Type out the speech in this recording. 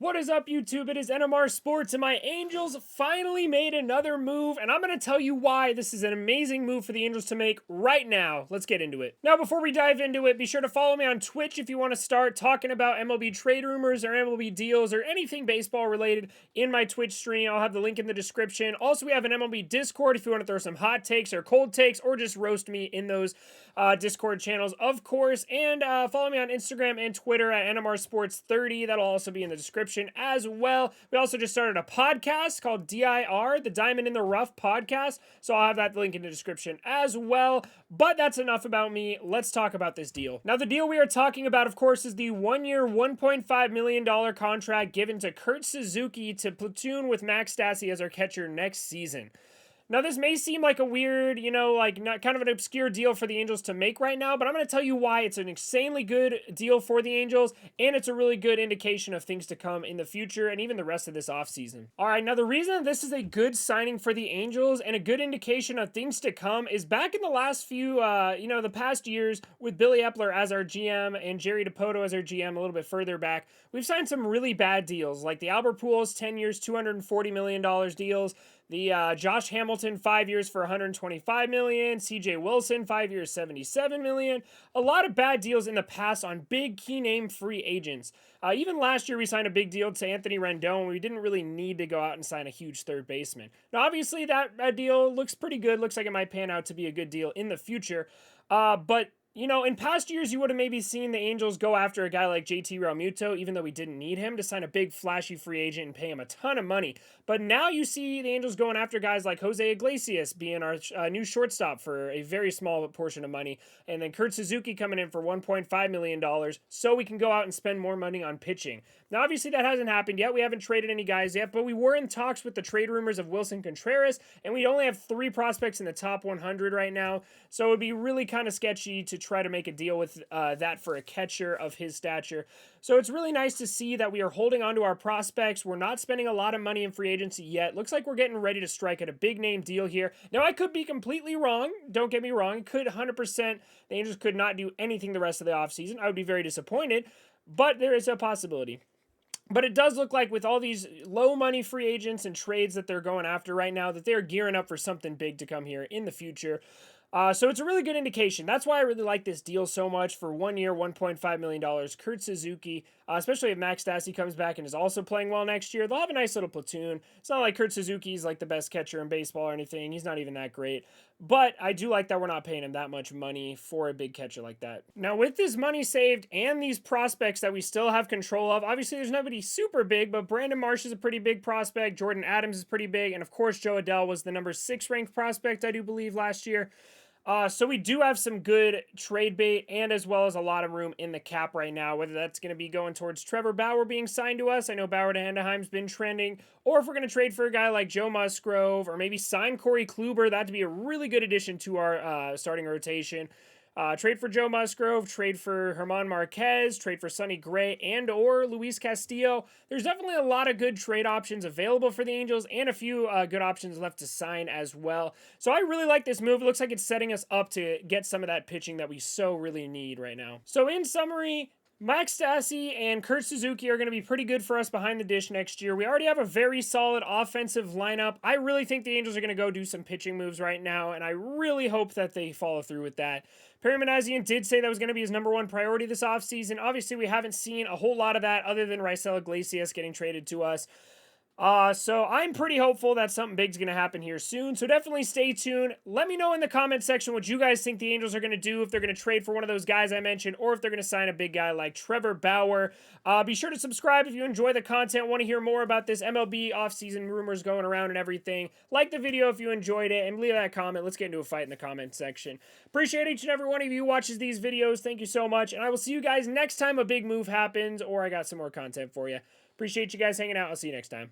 What is up, YouTube? It is NMR Sports, and my Angels finally made another move, and I'm going to tell you why this is an amazing move for the Angels to make right now. Let's get into it. Now, before we dive into it, be sure to follow me on Twitch if you want to start talking about MLB trade rumors or MLB deals or anything baseball related in my Twitch stream. I'll have the link in the description. Also, we have an MLB Discord if you want to throw some hot takes or cold takes or just roast me in those Discord channels, of course. And follow me on Instagram and Twitter at NMR Sports 30. That'll also be in the description as well. We also just started a podcast called DIR, the Diamond in the Rough podcast. So I'll have that link in the description as well. But that's enough about me. Let's talk about this deal. Now, the deal we are talking about, of course, is the 1-year, $1.5 million contract given to Kurt Suzuki to platoon with Max Stassi as our catcher next season. Now, this may seem like a weird, not kind of an obscure deal for the Angels to make right now, but I'm going to tell you why it's an insanely good deal for the Angels, and it's a really good indication of things to come in the future and even the rest of this offseason. All right, now the reason this is a good signing for the Angels and a good indication of things to come is back in the last few, the past years with Billy Epler as our GM and Jerry Dipoto as our GM a little bit further back, we've signed some really bad deals, like the Albert Pujols 10 years, $240 million deals, the Josh Hamilton 5 years for $125 million, CJ Wilson 5 years, $77 million. A lot of bad deals in the past on big key name free agents. Even last year we signed a big deal to Anthony Rendon. We didn't really need to go out and sign a huge third baseman. Now obviously that deal looks pretty good. Looks like it might pan out to be a good deal in the future. But in past years, you would have maybe seen the Angels go after a guy like JT Realmuto, even though we didn't need him, to sign a big, flashy free agent and pay him a ton of money. But now you see the Angels going after guys like Jose Iglesias being our new shortstop for a very small portion of money, and then Kurt Suzuki coming in for $1.5 million so we can go out and spend more money on pitching. Now, obviously, that hasn't happened yet. We haven't traded any guys yet, but we were in talks with the trade rumors of Wilson Contreras, and we only have 3 prospects in the top 100 right now, so it would be really kind of sketchy to try to make a deal with that for a catcher of his stature. So it's really nice to see that we are holding on to our prospects. We're not spending a lot of money in free agency yet. Looks like we're getting ready to strike at a big name deal here. Now, I could be completely wrong. Don't get me wrong. It could 100%. The Angels could not do anything the rest of the offseason. I would be very disappointed, but there is a possibility. But it does look like with all these low money free agents and trades that they're going after right now, that they're gearing up for something big to come here in the future. So it's a really good indication. That's why I really like this deal so much for 1 year, $1.5 million. Kurt Suzuki, especially if Max Stassi comes back and is also playing well next year, they'll have a nice little platoon. It's not like Kurt Suzuki's like the best catcher in baseball or anything. He's not even that great. But I do like that we're not paying him that much money for a big catcher like that. Now, with this money saved and these prospects that we still have control of, obviously there's nobody super big, but Brandon Marsh is a pretty big prospect. Jordan Adams is pretty big. And of course, Joe Adell was the number 6 ranked prospect, I do believe, last year. So we do have some good trade bait and as well as a lot of room in the cap right now, whether that's going to be going towards Trevor Bauer being signed to us. I know Bauer to Anaheim's been trending, or if we're going to trade for a guy like Joe Musgrove or maybe sign Corey Kluber, that'd be a really good addition to our starting rotation. Trade for Joe Musgrove, trade for German Marquez, trade for Sonny Gray and or Luis Castillo. There's definitely a lot of good trade options available for the Angels and a few good options left to sign as well. So I really like this move. It looks like it's setting us up to get some of that pitching that we so really need right now. So in summary, Max Stassi and Kurt Suzuki are going to be pretty good for us behind the dish next year. We already have a very solid offensive lineup. I really think the Angels are going to go do some pitching moves right now, and I really hope that they follow through with that. Perry Manassian did say that was going to be his #1 priority this offseason. Obviously, we haven't seen a whole lot of that other than Raisel Iglesias getting traded to us. So I'm pretty hopeful that something big's going to happen here soon. So definitely stay tuned. Let me know in the comment section what you guys think the Angels are going to do, if they're going to trade for one of those guys I mentioned, or if they're going to sign a big guy like Trevor Bauer. Be sure to subscribe if you enjoy the content, want to hear more about this MLB offseason rumors going around and everything. Like the video if you enjoyed it, and leave that comment. Let's get into a fight in the comment section. Appreciate each and every one of you who watches these videos. Thank you so much, and I will see you guys next time a big move happens, or I got some more content for you. Appreciate you guys hanging out. I'll see you next time.